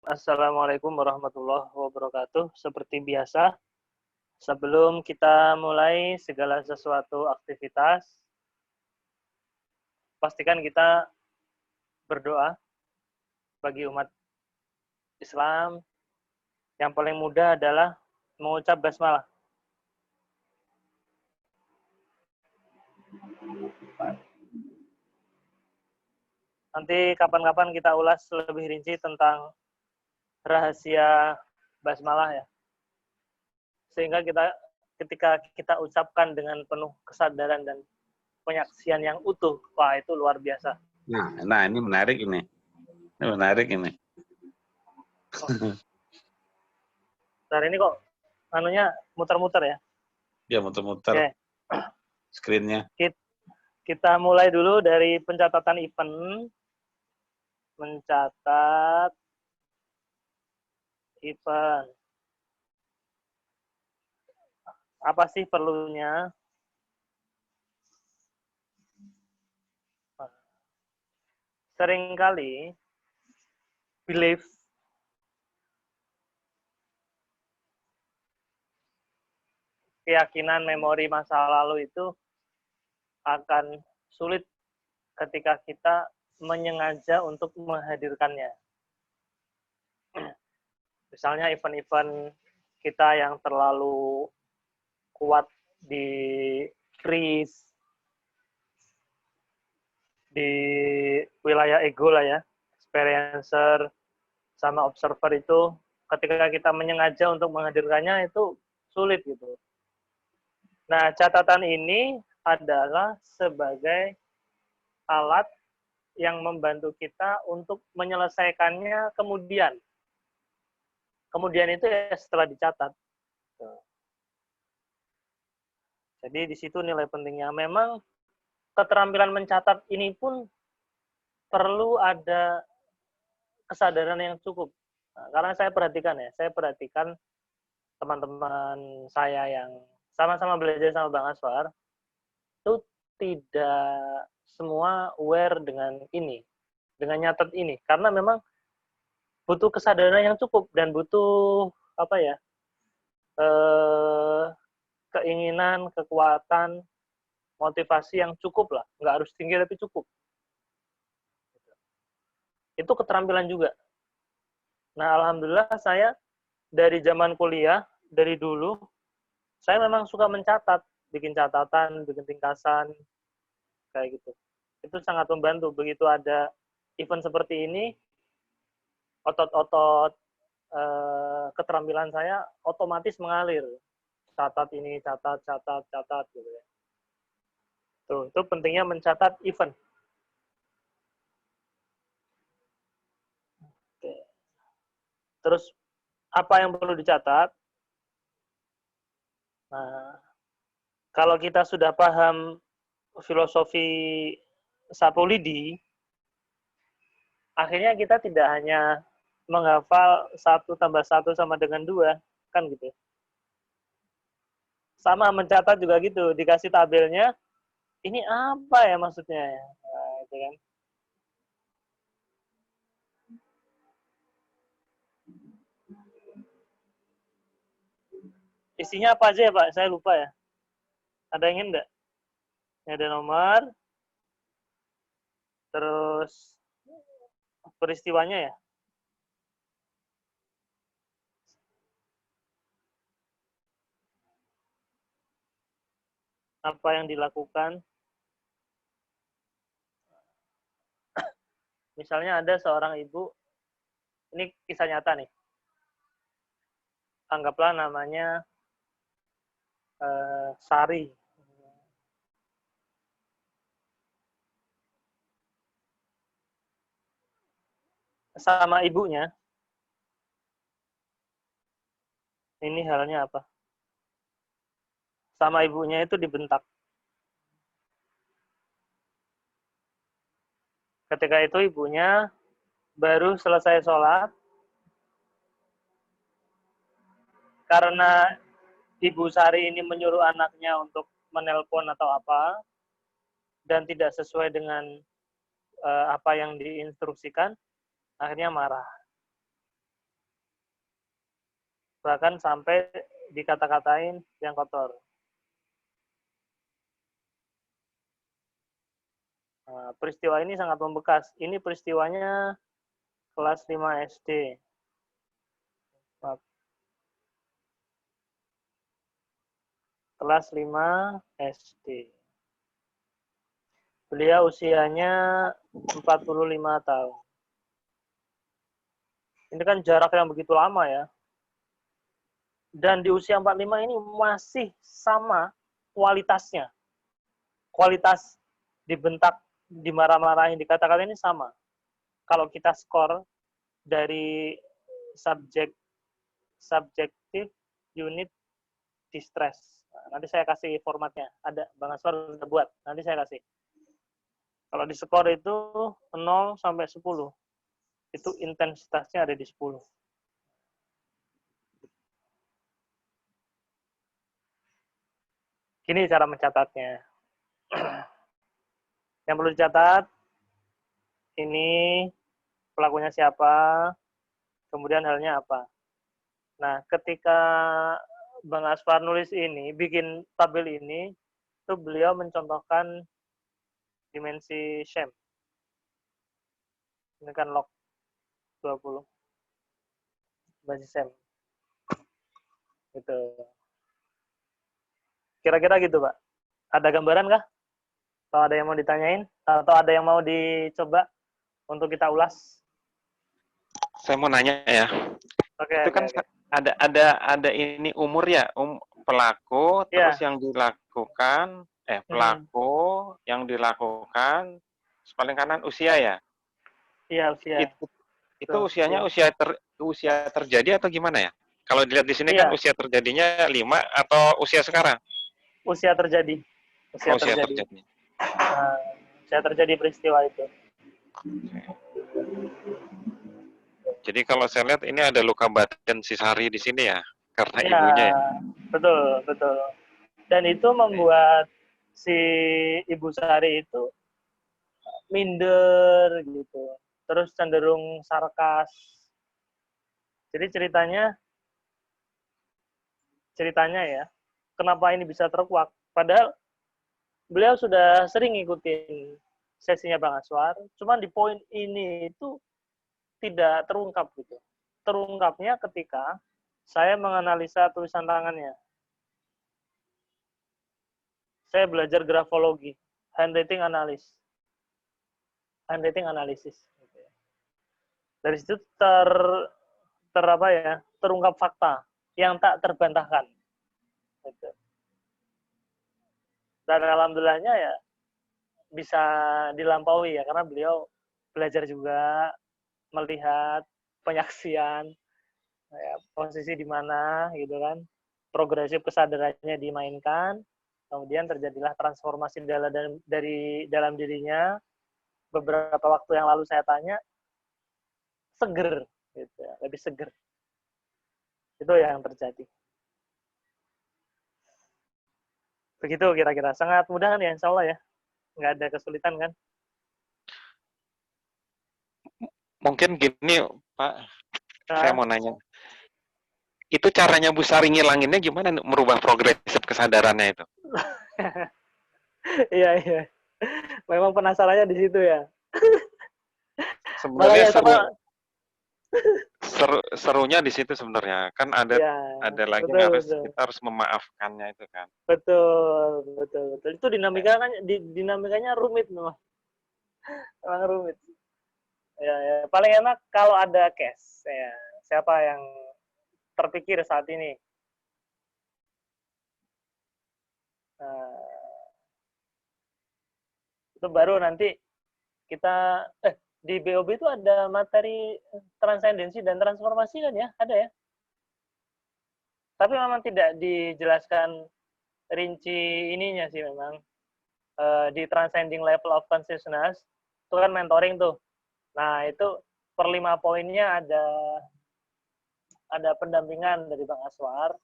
Assalamualaikum warahmatullahi wabarakatuh. Seperti biasa, sebelum kita mulai segala sesuatu aktivitas, pastikan kita berdoa bagi umat Islam. Yang paling mudah adalah mengucap basmalah. Nanti kapan-kapan kita ulas lebih rinci tentang rahasia basmalah ya. Sehingga ketika kita ucapkan dengan penuh kesadaran dan penyaksian yang utuh, wah itu luar biasa. Nah ini menarik ini. Ini menarik ini. Ntar ini kok anunya muter-muter ya? Ya muter-muter. Oke. Screen-nya. Kita mulai dulu dari pencatatan event. Mencatat event. Apa sih perlunya? Seringkali belief keyakinan memori masa lalu itu akan sulit ketika kita menyengaja untuk menghadirkannya. Misalnya event-event kita yang terlalu kuat di freeze, di wilayah ego lah ya, experiencer sama observer itu ketika kita menyengaja untuk menghadirkannya itu sulit gitu. Nah, catatan ini adalah sebagai alat yang membantu kita untuk menyelesaikannya kemudian. Kemudian itu ya setelah dicatat. Jadi di situ nilai pentingnya. Memang keterampilan mencatat ini pun perlu ada kesadaran yang cukup. Nah, karena saya perhatikan teman-teman saya yang sama-sama belajar sama Bang Aswar, itu tidak semua aware dengan ini, dengan nyatet ini. Karena memang butuh kesadaran yang cukup dan butuh keinginan, kekuatan, motivasi yang cukup lah. Nggak harus tinggi tapi cukup. Itu keterampilan juga. Nah, alhamdulillah saya dari zaman kuliah, dari dulu, saya memang suka mencatat, bikin catatan, bikin ringkasan, kayak gitu. Itu sangat membantu. Begitu ada event seperti ini, otot-otot keterampilan saya otomatis mengalir. Catat ini, catat gitu ya. Tuh, itu pentingnya mencatat event. Oke. Terus apa yang perlu dicatat? Nah, kalau kita sudah paham filosofi Sapolidi, akhirnya kita tidak hanya menghafal 1+1 sama dengan 2, kan gitu. Sama mencatat juga gitu, dikasih tabelnya, ini apa ya maksudnya ya? Nah, itu kan. Isinya apa aja ya Pak? Saya lupa ya. Ada yang ingin enggak? Ini ada nomor, terus peristiwanya ya. Apa yang dilakukan. Misalnya ada seorang ibu, ini kisah nyata nih. Anggaplah namanya Sari. Sama ibunya, ini halnya apa? Sama ibunya itu dibentak. Ketika itu ibunya baru selesai sholat, karena Ibu Sari ini menyuruh anaknya untuk menelpon atau apa, dan tidak sesuai dengan apa yang diinstruksikan, akhirnya marah. Bahkan sampai dikata-katain yang kotor. Nah, peristiwa ini sangat membekas. Ini peristiwanya kelas 5 SD. Maaf. Kelas 5 SD. Beliau usianya 45 tahun. Ini kan jarak yang begitu lama ya. Dan di usia 45 ini masih sama kualitasnya. Kualitas dibentak, dimarah-marahin, dikata-katain ini sama. Kalau kita skor dari subjektif unit distress. Nah, nanti saya kasih formatnya. Ada Bang Aswar udah buat. Nanti saya kasih. Kalau di skor itu 0 sampai 10. Itu intensitasnya ada di 10. Gini cara mencatatnya. Yang perlu dicatat, ini pelakunya siapa, kemudian halnya apa. Nah, ketika Bang Asfar nulis ini, bikin tabel ini, itu beliau mencontohkan dimensi Shem. Ini kan log 20. Basis Shem. Gitu. Kira-kira gitu, Pak. Ada gambaran kah? Atau ada yang mau ditanyain? Atau ada yang mau dicoba untuk kita ulas? Saya mau nanya ya. Itu kan ada ini umur ya, pelaku, terus yang dilakukan, pelaku yang dilakukan, paling kanan usia ya? Iya, usia. Itu usianya usia terjadi atau gimana ya? Kalau dilihat di sini kan usia terjadinya 5 atau usia sekarang? Usia terjadi. Usia terjadi. Usia terjadi peristiwa itu. Jadi kalau saya lihat ini ada luka batin si Sari di sini ya, karena ibunya ya. Betul, betul. Dan itu membuat si Ibu Sari itu minder gitu. Terus cenderung sarkas. Jadi ceritanya ya, kenapa ini bisa terkuak? Padahal beliau sudah sering ngikutin sesinya Bang Aswar, cuman di poin ini itu tidak terungkap gitu. Terungkapnya ketika saya menganalisa tulisan tangannya. Saya belajar grafologi, handwriting analysis. Dari situ terungkap fakta yang tak terbantahkan. Gitu. Dan alhamdulillahnya ya bisa dilampaui ya, karena beliau belajar juga, melihat penyaksian, ya, posisi di mana gitu kan, progresif kesadarannya dimainkan, kemudian terjadilah transformasi dari dalam dirinya. Beberapa waktu yang lalu saya tanya, seger, gitu, lebih seger. Itu yang terjadi. Begitu kira-kira. Sangat mudah kan ya, insya Allah ya. Nggak ada kesulitan kan? Mungkin gini, Pak. Saya mau nanya. Itu caranya Bu Sari ngilanginnya gimana merubah progresif kesadarannya itu? Iya. Memang penasarannya di situ ya. Sebenarnya serunya di situ sebenarnya. Kan ada lagi kita harus memaafkannya itu kan. Betul. Itu dinamikanya rumit memang. Memang rumit. Ya. Paling enak kalau ada case. Ya. Siapa yang terpikir saat ini? Itu baru nanti kita di BOB itu ada materi transendensi dan transformasi kan ya? Ada ya? Tapi memang tidak dijelaskan rinci ininya sih memang. Di transcending level of consciousness, itu kan mentoring tuh. Nah, itu per 5 poinnya ada pendampingan dari Bang Aswar.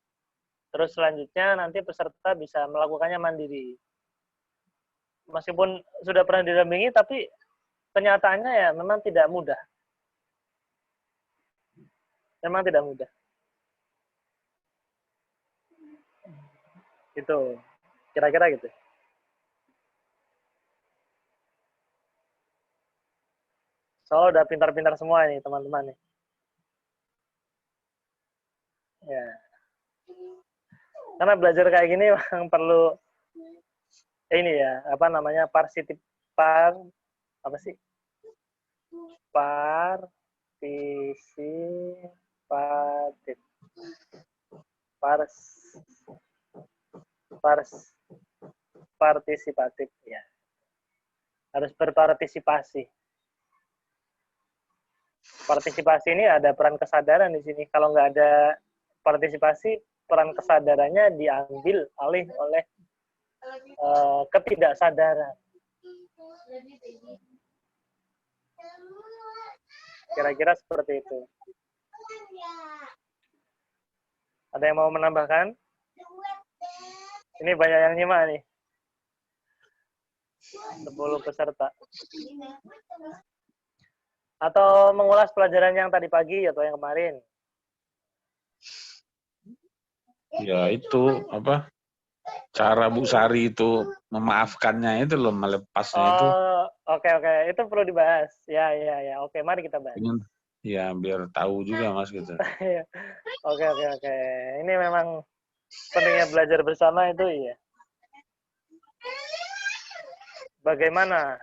Terus selanjutnya nanti peserta bisa melakukannya mandiri. Meskipun sudah pernah didampingi, tapi kenyataannya ya memang tidak mudah. Memang tidak mudah. Itu kira-kira gitu. So udah pintar-pintar semua nih teman-teman nih. Ya. Karena belajar kayak gini memang perlu ini ya, apa namanya, apa sih? Partisipatif. Partisipatif ya. Harus berpartisipasi. Partisipasi ini ada peran kesadaran di sini. Kalau nggak ada partisipasi, peran kesadarannya diambil alih oleh ketidaksadaran. Kira-kira seperti itu. Ada yang mau menambahkan? Ini banyak yang nyimak nih. 10 peserta. Atau mengulas pelajaran yang tadi pagi atau yang kemarin? Ya itu apa? Cara Bu Sari itu memaafkannya itu loh, melepasnya itu. Oke. Itu perlu dibahas. Ya. Oke, mari kita bahas. Ya, biar tahu juga Mas gitu. Oke. Ini memang pentingnya belajar bersama itu iya. Bagaimana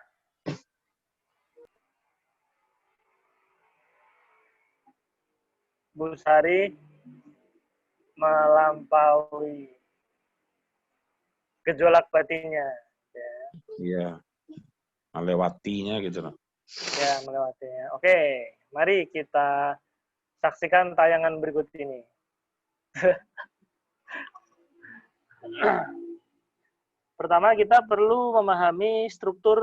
Bu Sari melampaui gejolak batinnya? Iya, melewatinya gitu loh. Ya, melewatinya. Oke, mari kita saksikan tayangan berikut ini. Pertama, kita perlu memahami struktur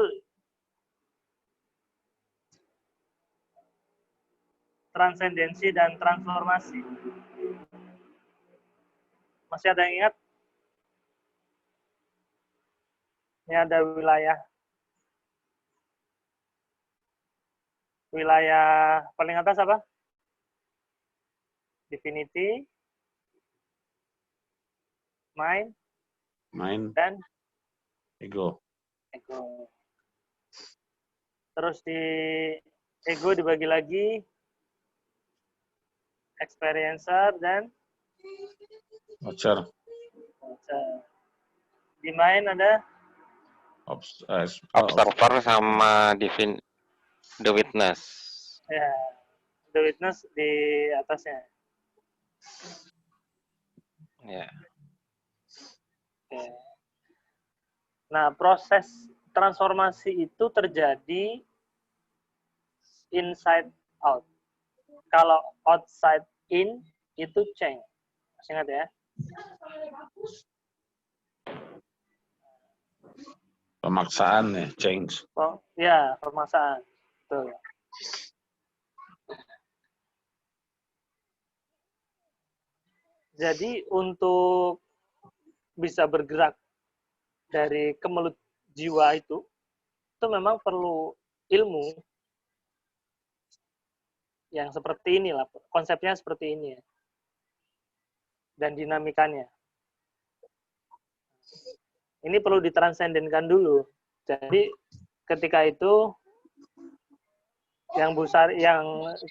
transendensi dan transformasi. Masih ada yang ingat? Ini ada wilayah paling atas apa? Divinity, mind, dan ego. Terus di ego dibagi lagi experiencer dan Watcher. Di mind ada observer sama the witness. Ya, the witness di atasnya. Ya. Nah, proses transformasi itu terjadi inside out. Kalau outside in itu change. Masih ingat ya? Pemaksaan ya, change. Oh, ya, pemaksaan. Betul. Jadi untuk bisa bergerak dari kemelut jiwa itu memang perlu ilmu yang seperti inilah, konsepnya seperti ini ya, dan dinamikanya. Ini perlu ditransendenkan dulu. Jadi ketika itu yang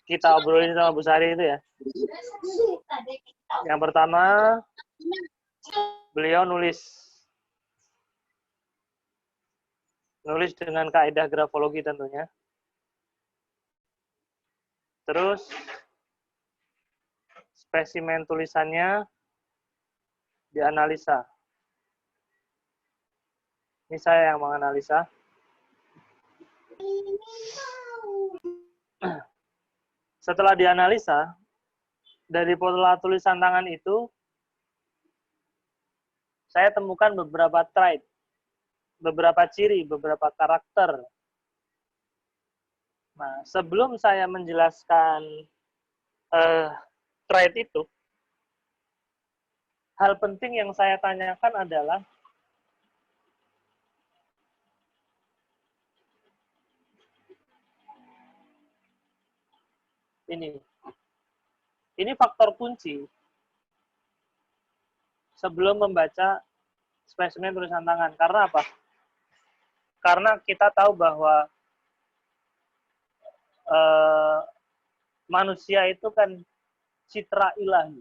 kita obrolin sama Bu Sari itu ya. Yang pertama, beliau nulis dengan kaidah grafologi tentunya. Terus spesimen tulisannya dianalisa. Ini saya yang menganalisa. Setelah dianalisa, dari pola tulisan tangan itu, saya temukan beberapa trait, beberapa ciri, beberapa karakter. Nah, sebelum saya menjelaskan trait itu, hal penting yang saya tanyakan adalah ini faktor kunci sebelum membaca spesimen tulisan tangan. Karena apa? Karena kita tahu bahwa manusia itu kan citra ilahi.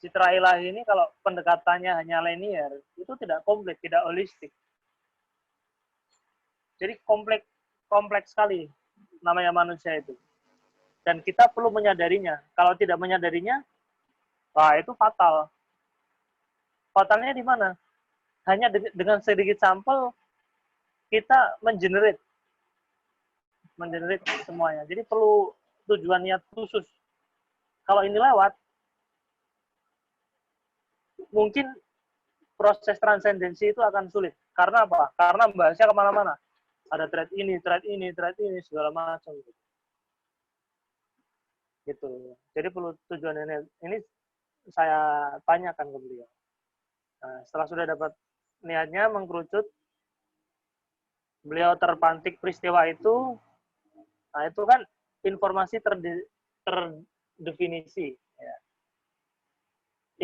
Citra ilahi ini kalau pendekatannya hanya linear, itu tidak komplit, tidak holistik. Jadi kompleks sekali namanya manusia itu. Dan kita perlu menyadarinya. Kalau tidak menyadarinya, wah itu fatal. Fatalnya di mana? Hanya dengan sedikit sampel, kita mengenerate semuanya. Jadi perlu tujuan niat khusus. Kalau ini lewat, mungkin proses transendensi itu akan sulit. Karena apa? Karena bahasnya kemana-mana. Ada thread ini, segala macam. Gitu. Jadi perlu tujuan ini saya tanyakan ke beliau. Nah, setelah sudah dapat niatnya mengkerucut, beliau terpantik peristiwa itu. Nah, itu kan informasi terdefinisi. Ya.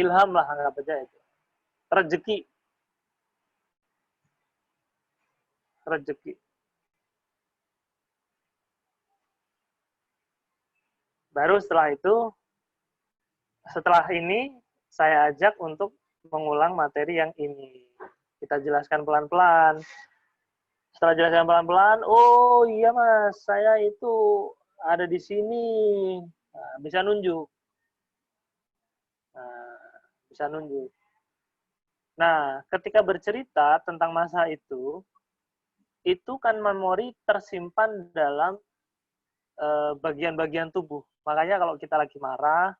Ilham lah, anggap aja itu. Rezeki. Baru setelah ini, saya ajak untuk mengulang materi yang ini. Kita jelaskan pelan-pelan. Setelah jelaskan pelan-pelan, oh iya mas, saya itu ada di sini. Nah, bisa nunjuk. Nah, ketika bercerita tentang masa itu kan memori tersimpan dalam bagian-bagian tubuh. Makanya kalau kita lagi marah,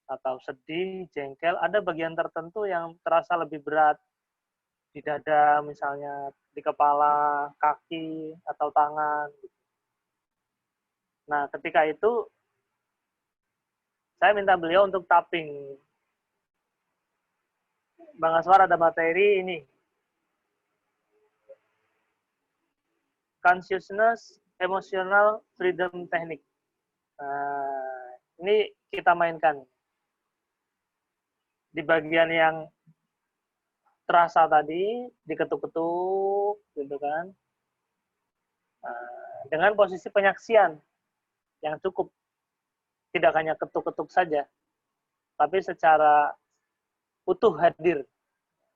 atau sedih, jengkel, ada bagian tertentu yang terasa lebih berat. Di dada misalnya, di kepala, kaki, atau tangan. Nah, ketika itu, saya minta beliau untuk tapping. Bang Aswar ada materi ini. Consciousness Emotional Freedom Technique. Ini kita mainkan. Di bagian yang terasa tadi, diketuk-ketuk, gitu kan. Dengan posisi penyaksian yang cukup. Tidak hanya ketuk-ketuk saja, tapi secara utuh hadir,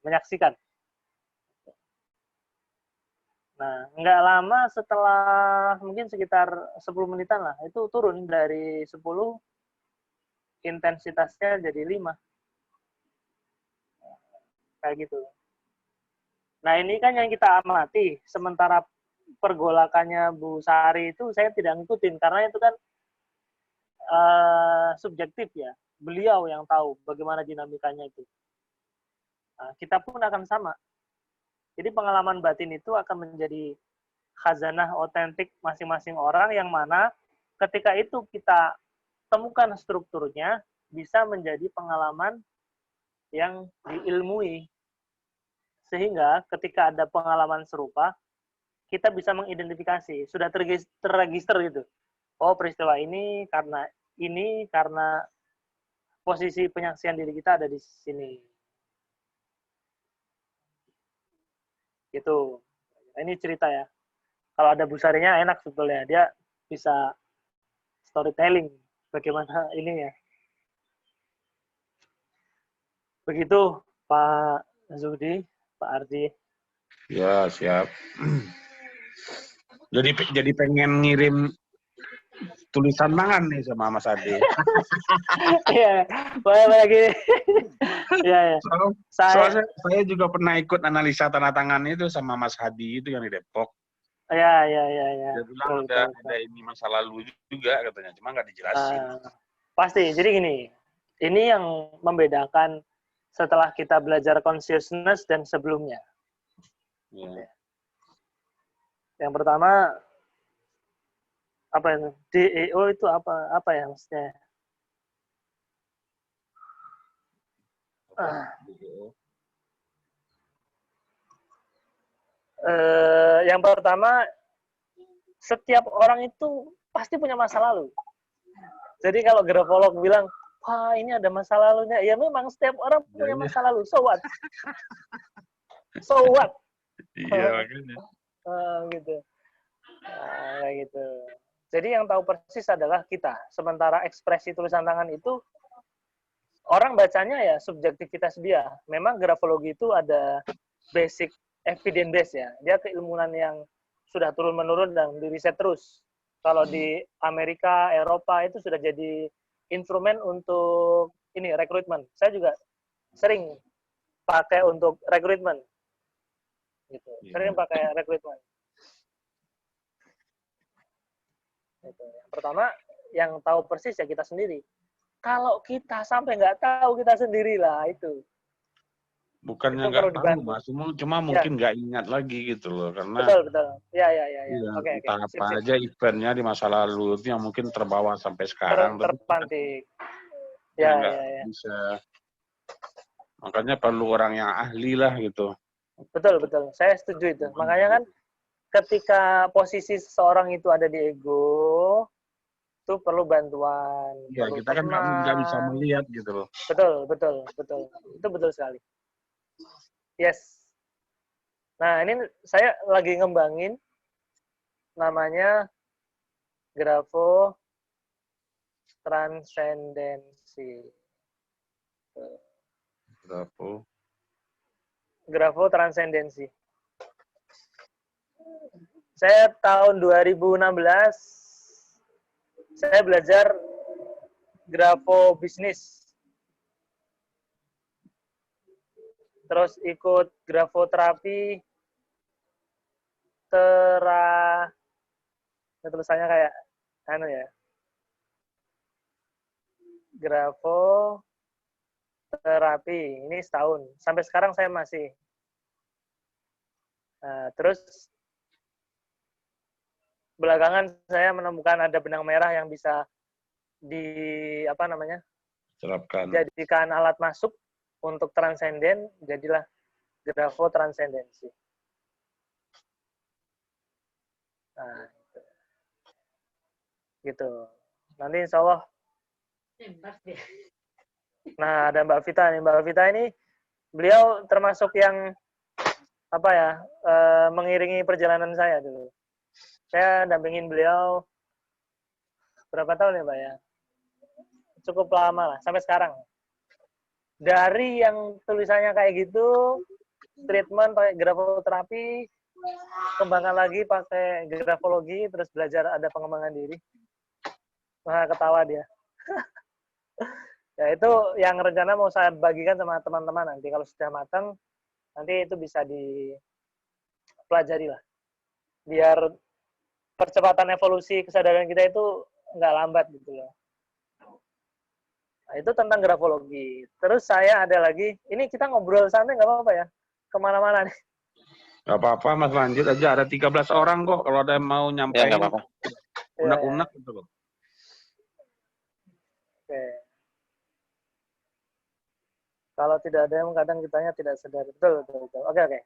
menyaksikan. Nah, nggak lama setelah mungkin sekitar 10 menitan lah, itu turun dari 10, intensitasnya jadi 5. Kayak gitu. Nah, ini kan yang kita amati, sementara pergolakannya Bu Sari itu saya tidak ngikutin, karena itu kan subjektif ya. Beliau yang tahu bagaimana dinamikanya itu. Nah, kita pun akan sama. Jadi pengalaman batin itu akan menjadi khazanah otentik masing-masing orang yang mana ketika itu kita temukan strukturnya bisa menjadi pengalaman yang diilmui. Sehingga ketika ada pengalaman serupa, kita bisa mengidentifikasi, sudah terregister gitu. Oh, peristiwa ini karena posisi penyaksian diri kita ada di sini. Gitu. Ini cerita ya. Kalau ada Bu Sarinya enak sebetulnya. Dia bisa storytelling bagaimana ini ya. Begitu Pak Zudi, Pak Ardi. Ya, siap. Jadi pengen ngirim tulisan tangan nih sama Mas Ade. Iya, boleh gini. Iya, ya. Saya juga pernah ikut analisa tanda tangan itu sama Mas Hadi itu yang di Depok. Iya. Dia bilang ada ini masa lalu juga katanya, cuma nggak dijelasin. Pasti. Jadi gini, ini yang membedakan setelah kita belajar consciousness dan sebelumnya. Ya. Yang pertama apa itu? DEO itu apa ya maksudnya? Yang pertama, setiap orang itu pasti punya masa lalu. Jadi kalau grafolog bilang, wah ini ada masa lalunya. Ya memang setiap orang punya masa lalu. So what? So what? Iya, makanya. Gitu. Kayak gitu. Jadi yang tahu persis adalah kita. Sementara ekspresi tulisan tangan itu orang bacanya ya subjektivitas dia. Memang grafologi itu ada basic evidence base ya. Dia keilmuan yang sudah turun-menurun dan diriset terus. Kalau di Amerika, Eropa itu sudah jadi instrumen untuk ini rekrutmen. Saya juga sering pakai untuk rekrutmen. Gitu. Sering pakai rekrutmen. Gitu. Yang pertama, yang tahu persis ya kita sendiri. Kalau kita sampai nggak tahu kita sendirilah itu. Bukannya nggak tahu, Mas. Cuma mungkin nggak ingat lagi gitu loh. Karena betul. Ya. Oke. Entah apa aja eventnya di masa lalu itu yang mungkin terbawa sampai sekarang. Terpantik. Ya. Bisa. Makanya perlu orang yang ahli lah gitu. Betul. Saya setuju itu. Makanya kan ketika posisi seseorang itu ada di ego, itu perlu bantuan. Ya, perlu kita kan nggak bisa melihat gitu loh. Betul. Itu betul sekali. Yes. Nah, ini saya lagi ngembangin namanya grafo transcendensi. Grafo transcendensi. Saya tahun 2016 saya belajar grafo bisnis. Terus ikut grafoterapi tulisannya kayak anu ya. Grafoterapi ini setahun. Sampai sekarang saya masih. Nah, terus belakangan saya menemukan ada benang merah yang bisa dijadikan alat masuk untuk transenden, jadilah grafo transendensi. Nah, gitu. Nanti insya Allah. Nah, ada Mbak Vita nih. Mbak Vita ini beliau termasuk yang mengiringi perjalanan saya dulu. Saya dampingin beliau berapa tahun ya, Pak ya? Cukup lama lah, sampai sekarang. Dari yang tulisannya kayak gitu, treatment pakai grafoterapi, kembangkan lagi pakai grafologi, terus belajar ada pengembangan diri. Wah, ketawa dia. Ya, itu yang rencana mau saya bagikan sama teman-teman nanti. Kalau sudah matang, nanti itu bisa dipelajari lah. Biar percepatan evolusi kesadaran kita itu nggak lambat gitu loh. Nah, itu tentang grafologi. Terus saya ada lagi, ini kita ngobrol santai nggak apa-apa ya? Kemana-mana nih. Nggak apa-apa, Mas, lanjut aja. Ada 13 orang kok, kalau ada yang mau nyampein. Ya, nggak apa-apa. Unek-unek gitu loh. Oke. Kalau tidak ada yang kadang kitanya tidak sadar. Betul. Oke.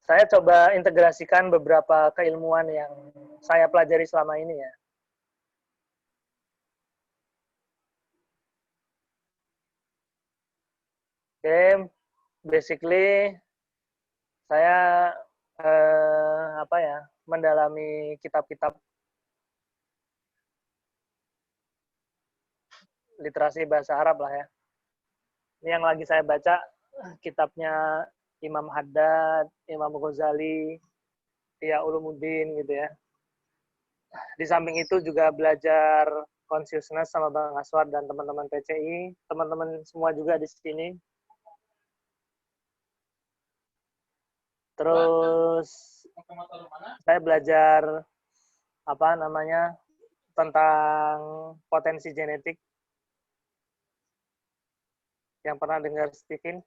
Saya coba integrasikan beberapa keilmuan yang saya pelajari selama ini ya. Oke, basically saya mendalami kitab-kitab literasi bahasa Arab lah ya. Ini yang lagi saya baca kitabnya Imam Haddad, Imam Ghazali, Ihya Ulumuddin gitu ya. Di samping itu juga belajar consciousness sama Bang Aswar dan teman-teman PCI, teman-teman semua juga di sini. Terus saya belajar tentang potensi genetik. Yang pernah dengar Stephen?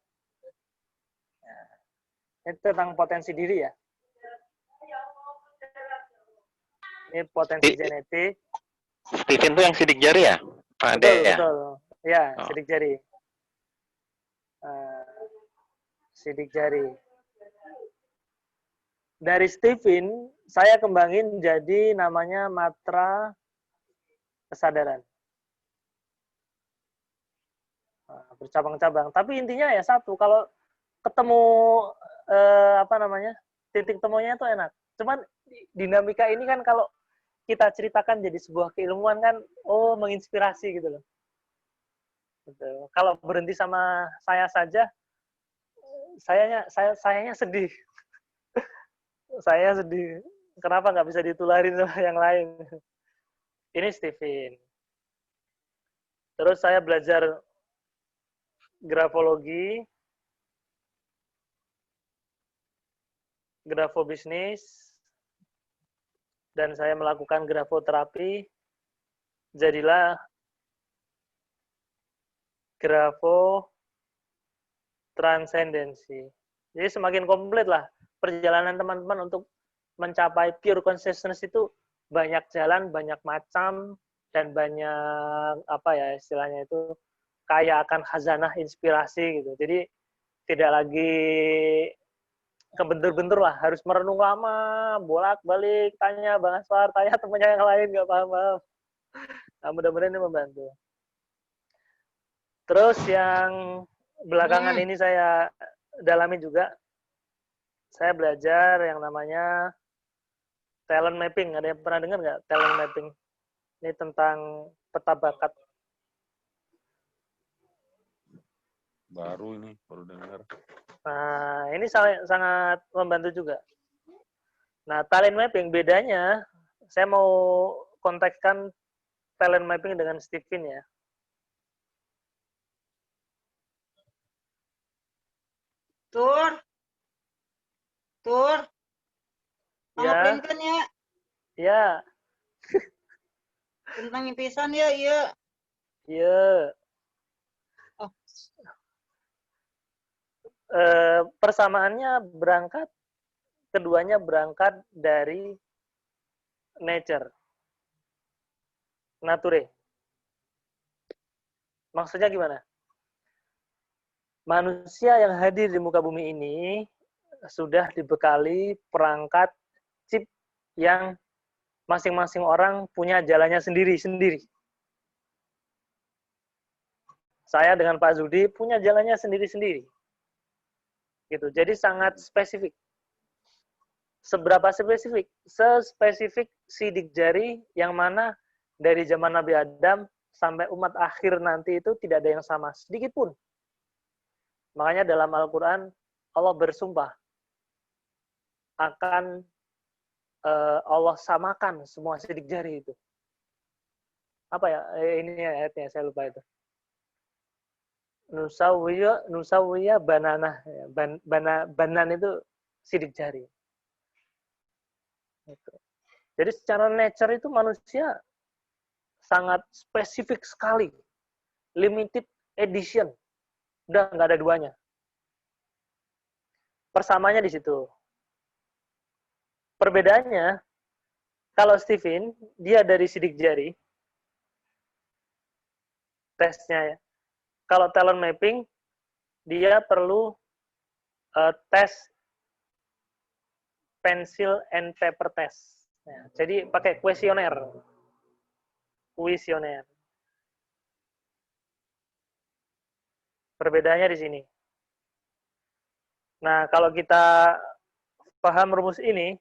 Itu tentang potensi diri ya. Ini potensi genetik. Stephen tuh yang sidik jari ya? Pak Ade ya? Betul. Ya, sidik jari. Sidik jari. Dari Stephen, saya kembangin jadi namanya matra kesadaran. bercabang-cabang. Tapi intinya ya satu, kalau ketemu titik temunya itu enak. Cuman dinamika ini kan kalau kita ceritakan jadi sebuah keilmuan kan, menginspirasi gitu loh. Gitu. Kalau berhenti sama saya saja, sayanya sedih. Saya sedih. Kenapa nggak bisa ditularin sama yang lain? Ini Stephen. Terus saya belajar grafologi, grafobisnis, dan saya melakukan grafoterapi. Jadilah grafo transendensi. Jadi semakin komplit lah perjalanan teman-teman untuk mencapai pure consciousness itu banyak jalan, banyak macam, dan banyak istilahnya itu kaya akan khazanah inspirasi gitu. Jadi tidak lagi kebentur-bentur lah, harus merenung lama, bolak-balik, tanya Bang Aswar, tanya temannya yang lain nggak paham-paham. Nah, mudah-mudahan ini membantu. Terus yang belakangan ini saya dalami juga, saya belajar yang namanya talent mapping. Ada yang pernah dengar nggak talent mapping? Ini tentang peta bakat. Baru dengar. Nah, ini sangat membantu juga. Nah, talent mapping bedanya, saya mau kontekskan talent mapping dengan Stephen ya. Tur. Ya. Kan ya? Ya. Tentang impisan ya, iya. Iya. Oh. Persamaannya keduanya berangkat dari nature. Nature. Maksudnya gimana? Manusia yang hadir di muka bumi ini sudah dibekali perangkat chip yang masing-masing orang punya jalannya sendiri-sendiri. Saya dengan Pak Zudi punya jalannya sendiri-sendiri. Gitu. Jadi sangat spesifik. Seberapa spesifik? Sespesifik sidik jari yang mana dari zaman Nabi Adam sampai umat akhir nanti itu tidak ada yang sama sedikit pun. Makanya dalam Al-Quran Allah bersumpah akan Allah samakan semua sidik jari itu. Apa ya? Ini ayatnya saya lupa itu. Nusawiya banana. Banan itu sidik jari. Jadi secara nature itu manusia sangat spesifik sekali. Limited edition. Udah nggak ada duanya. Persamanya di situ. Perbedaannya, kalau Stephen, dia dari sidik jari, tesnya ya. Kalau talent mapping, dia perlu tes pencil and paper test. Nah, jadi pakai kuesioner. Perbedaannya di sini. Nah, kalau kita paham rumus ini,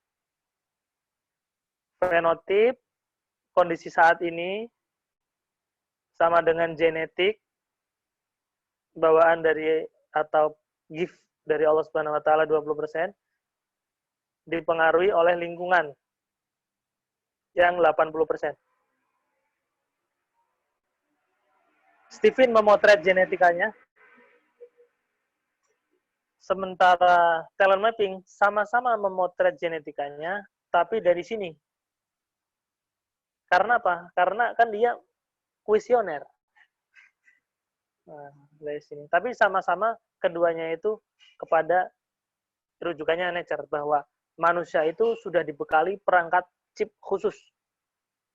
fenotip, kondisi saat ini, sama dengan genetik, bawaan dari atau gift dari Allah Subhanahu wa taala 20%, dipengaruhi oleh lingkungan yang 80%. Stephen memotret genetikanya, sementara talent mapping sama-sama memotret genetikanya, tapi dari sini. Karena apa? Karena kan dia kuesioner. Nah, dari sini. Tapi sama-sama keduanya itu kepada rujukannya nature, bahwa manusia itu sudah dibekali perangkat chip khusus.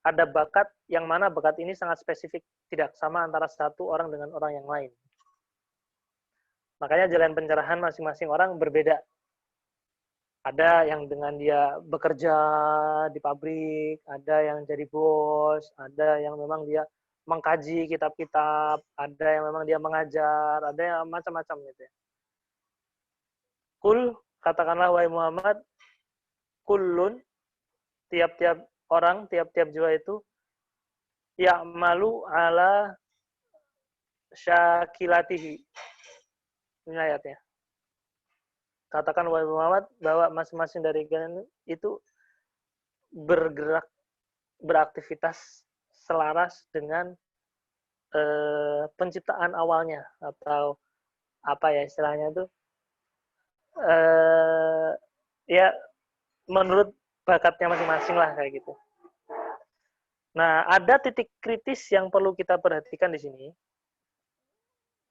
Ada bakat yang mana bakat ini sangat spesifik, tidak sama antara satu orang dengan orang yang lain. Makanya jalan pencerahan masing-masing orang berbeda. Ada yang dengan dia bekerja di pabrik, ada yang jadi bos, ada yang memang dia mengkaji kitab-kitab, ada yang memang dia mengajar, ada yang macam-macam gitu ya. Kul, katakanlah wahai Muhammad, kullun, tiap-tiap orang, tiap-tiap jiwa itu ya'malu ala syakilatihi. Ini ayatnya. Katakan wahai Muhammad bahwa masing-masing dari kalian itu bergerak, beraktivitas selaras dengan penciptaan awalnya, atau apa ya istilahnya itu, ya menurut bakatnya masing-masing lah kayak gitu. Nah, ada titik kritis yang perlu kita perhatikan di sini.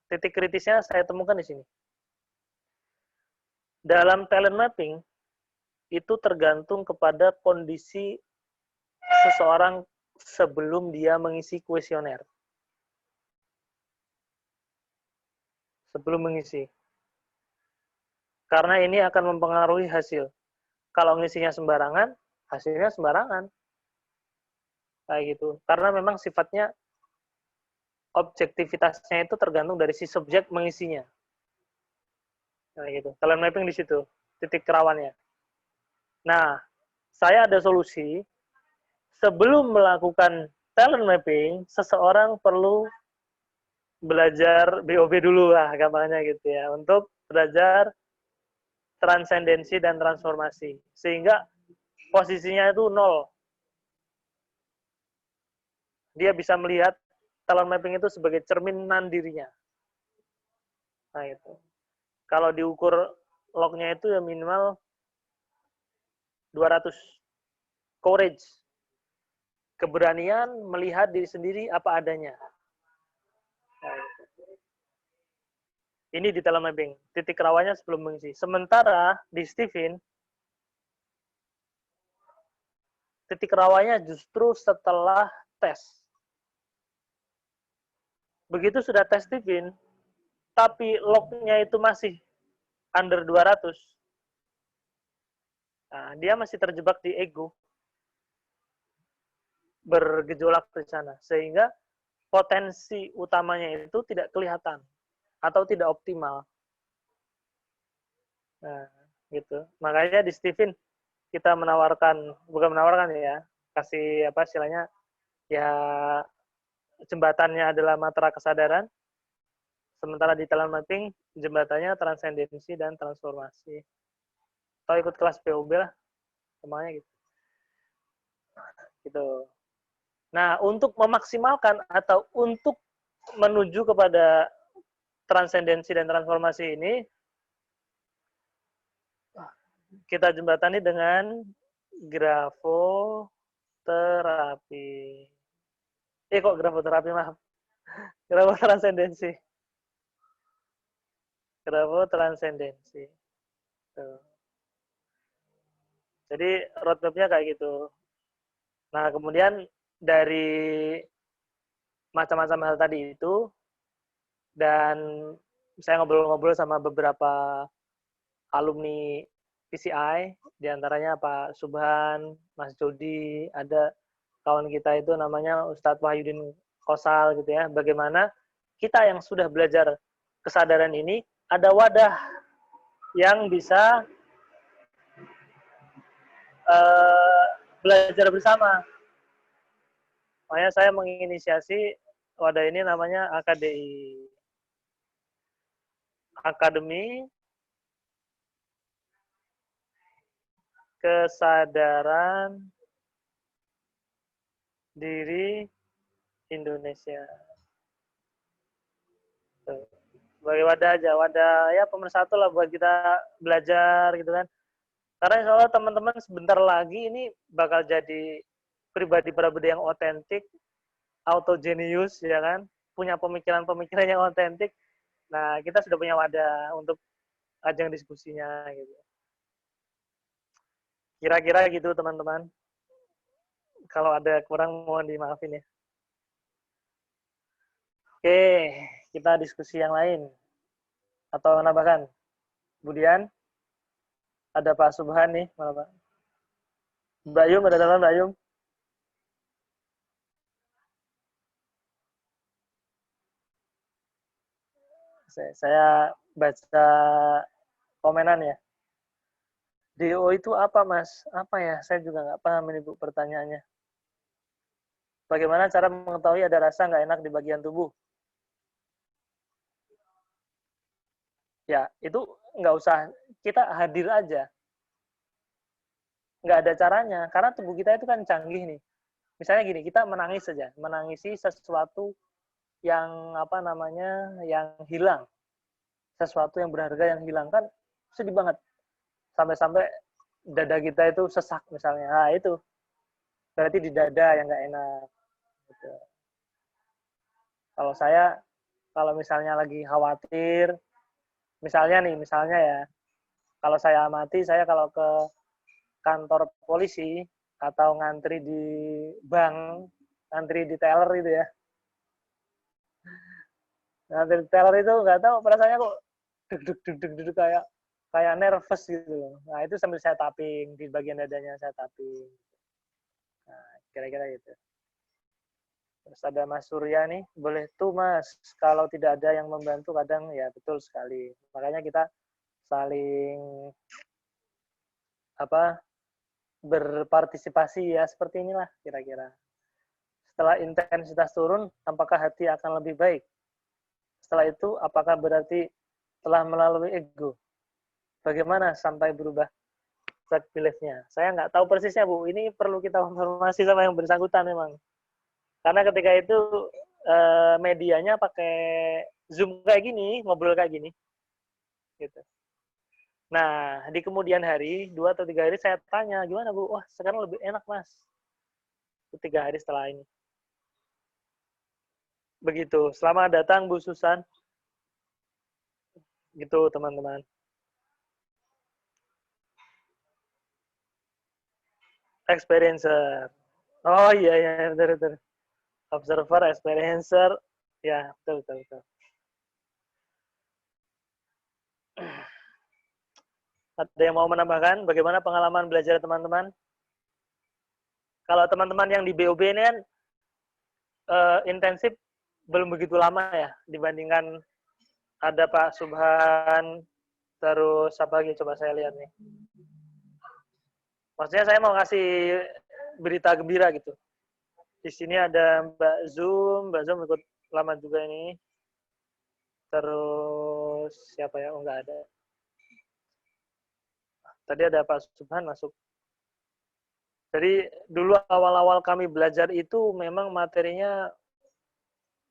Titik kritisnya saya temukan di sini. Dalam talent mapping, itu tergantung kepada kondisi seseorang sebelum dia mengisi kuesioner. Sebelum mengisi. Karena ini akan mempengaruhi hasil. Kalau ngisinya sembarangan, hasilnya sembarangan. Kayak gitu. Karena memang sifatnya objektivitasnya itu tergantung dari si subjek mengisinya. Kayak gitu. Talent mapping di situ, titik rawannya. Nah, saya ada solusi. Sebelum melakukan talent mapping, seseorang perlu belajar BOB dulu lah, gampangnya gitu ya, untuk belajar transendensi dan transformasi, sehingga posisinya itu 0. Dia bisa melihat talent mapping itu sebagai cerminan dirinya. Nah itu. Kalau diukur lognya itu ya minimal 200. Courage. Keberanian melihat diri sendiri apa adanya. Nah, itu. Ini di talent mapping. Titik rawannya sebelum mengisi. Sementara di Stephen, titik rawannya justru setelah tes. Begitu sudah tes Stephen, tapi lognya itu masih under 200, nah, dia masih terjebak di ego, bergejolak di sana, sehingga potensi utamanya itu tidak kelihatan atau tidak optimal. Nah, gitu. Makanya di Stephen kita bukan menawarkan ya, kasih apa istilahnya, ya jembatannya adalah matra kesadaran, sementara di talent mapping jembatannya transendensi dan transformasi. Atau ikut kelas POB lah, semuanya gitu. Gitu. Nah, untuk memaksimalkan atau untuk menuju kepada transendensi dan transformasi ini, kita jembatani dengan grafoterapi. Kok grafoterapi, maaf. Grafotransendensi. Grafotransendensi. Tuh. Jadi roadmap-nya kayak gitu. Nah, kemudian dari macam-macam hal tadi itu, dan saya ngobrol-ngobrol sama beberapa alumni PCI, diantaranya Pak Subhan, Mas Jody, ada kawan kita itu namanya Ustadz Wahyudin Kosal gitu ya, bagaimana kita yang sudah belajar kesadaran ini, ada wadah yang bisa belajar bersama. Makanya saya menginisiasi wadah ini namanya AKDI. Akademi Kesadaran Diri Indonesia. Sebagai wadah aja, wadah ya pemersatu lah buat kita belajar gitu kan. Karena insya Allah teman-teman sebentar lagi ini bakal jadi pribadi-pribadi yang otentik, autogenius ya kan, punya pemikiran-pemikiran yang otentik. Nah, kita sudah punya wadah untuk ajang diskusinya gitu. Kira-kira gitu teman-teman. Kalau ada kurang mohon dimaafin ya. Oke, kita diskusi yang lain. Atau menambahkan? Kemudian ada Pak Subhan nih, mana Pak? Mbak Yum, ada teman Mbak Yum? Saya baca komenan ya. DO itu apa, Mas? Apa ya? Saya juga nggak paham ini, Bu, pertanyaannya. Bagaimana cara mengetahui ada rasa nggak enak di bagian tubuh? Ya, itu nggak usah, kita hadir aja. Nggak ada caranya, karena tubuh kita itu kan canggih nih. Misalnya gini, kita menangis saja, menangisi sesuatu yang apa namanya, yang hilang. Sesuatu yang berharga yang hilang, kan sedih banget. Sampai-sampai dada kita itu sesak misalnya. Nah, itu berarti di dada yang nggak enak. Gitu. Kalau misalnya lagi khawatir, misalnya ya, kalau saya amati, saya kalau ke kantor polisi atau ngantri di bank, ngantri di teller itu ya, ngantri di teller itu nggak tahu perasaannya kok deg kayak nervous gitu loh. Nah itu sambil saya tapping di bagian dadanya, saya tapping. Nah kira-kira gitu. Terus ada Mas Surya nih, boleh tuh Mas, kalau tidak ada yang membantu kadang ya betul sekali. Makanya kita saling berpartisipasi ya, seperti inilah kira-kira. Setelah intensitas turun, apakah hati akan lebih baik? Setelah itu, apakah berarti telah melalui ego? Bagaimana sampai berubah track belief-nya? Saya nggak tahu persisnya, Bu. Ini perlu kita konfirmasi sama yang bersangkutan memang. Karena ketika itu medianya pakai Zoom kayak gini, ngobrol kayak gini. Gitu. Nah, di kemudian hari, 2 atau 3 hari saya tanya, gimana Bu? Wah, sekarang lebih enak Mas. 3 hari setelah ini. Begitu. Selamat datang Bu Susan. Gitu teman-teman. Experiencer. Oh iya, betul. Observer, experiencer. Ya, betul. Ada yang mau menambahkan bagaimana pengalaman belajar teman-teman? Kalau teman-teman yang di BOB ini kan intensif belum begitu lama ya dibandingkan ada Pak Subhan, terus apa lagi coba saya lihat nih. Maksudnya saya mau kasih berita gembira gitu. Di sini ada Mbak Zoom ikut lama juga ini. Terus siapa ya? Oh nggak ada. Tadi ada Pak Subhan masuk. Jadi dulu awal-awal kami belajar itu memang materinya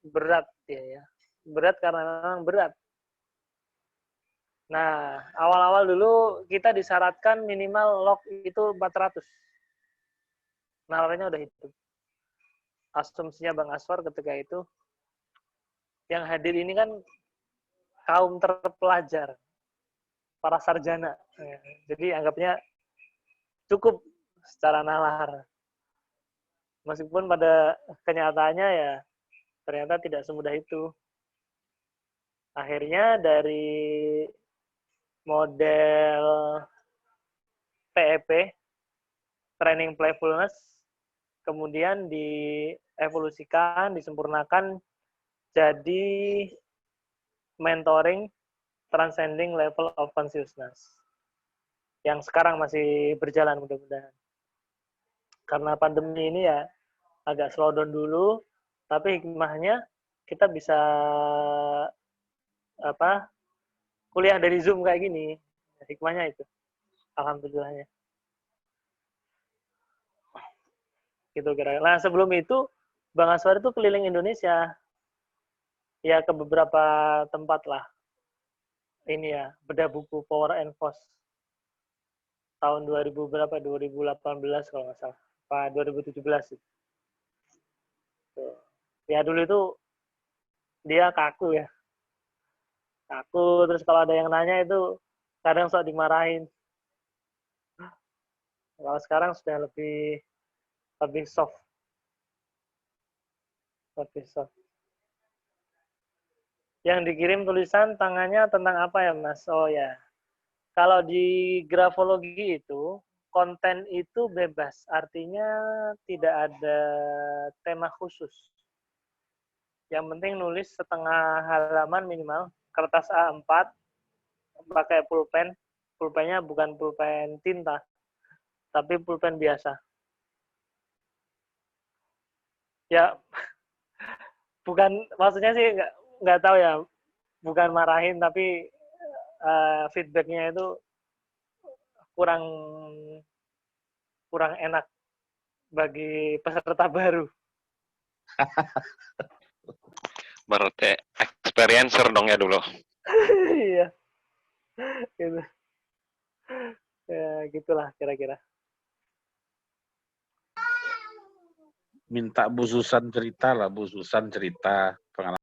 berat ya. Berat karena memang berat. Nah, awal-awal dulu kita disyaratkan minimal log itu 400. Nalarnya udah itu. Asumsinya Bang Aswar ketika itu, yang hadir ini kan kaum terpelajar, para sarjana. Jadi anggapnya cukup secara nalar. Meskipun pada kenyataannya ya ternyata tidak semudah itu. Akhirnya dari model PEP, Training Playfulness, kemudian dievolusikan, disempurnakan jadi mentoring Transcending Level of Consciousness. Yang sekarang masih berjalan mudah-mudahan. Karena pandemi ini ya agak slow down dulu, tapi hikmahnya kita bisa kuliah dari Zoom kayak gini. Hikmahnya itu. Alhamdulillahnya. Gitu kira-kira. Nah, sebelum itu Bang Aswar itu keliling Indonesia. Ya ke beberapa tempat lah. Ini ya, bedah buku Power and Force. Tahun 2000 berapa? 2018 kalau nggak salah. Apa 2017 itu. Ya dulu itu dia kaku ya. Kaku, terus kalau ada yang nanya itu kadang sok dimarahin. Kalau sekarang sudah lebih soft. Lebih soft. Yang dikirim tulisan tangannya tentang apa ya, Mas? Oh ya. Kalau di grafologi itu, konten itu bebas. Artinya tidak ada tema khusus. Yang penting nulis setengah halaman minimal kertas A4, pakai pulpen. Pulpennya bukan pulpen tinta, tapi pulpen biasa. Ya, bukan, maksudnya sih nggak tahu ya, bukan marahin, tapi feedbacknya itu kurang enak bagi peserta baru. Berarti experiencer dong ya dulu. Iya, gitu. Ya, gitulah kira-kira. Minta Bu Susan cerita lah, Bu Susan cerita pengalaman.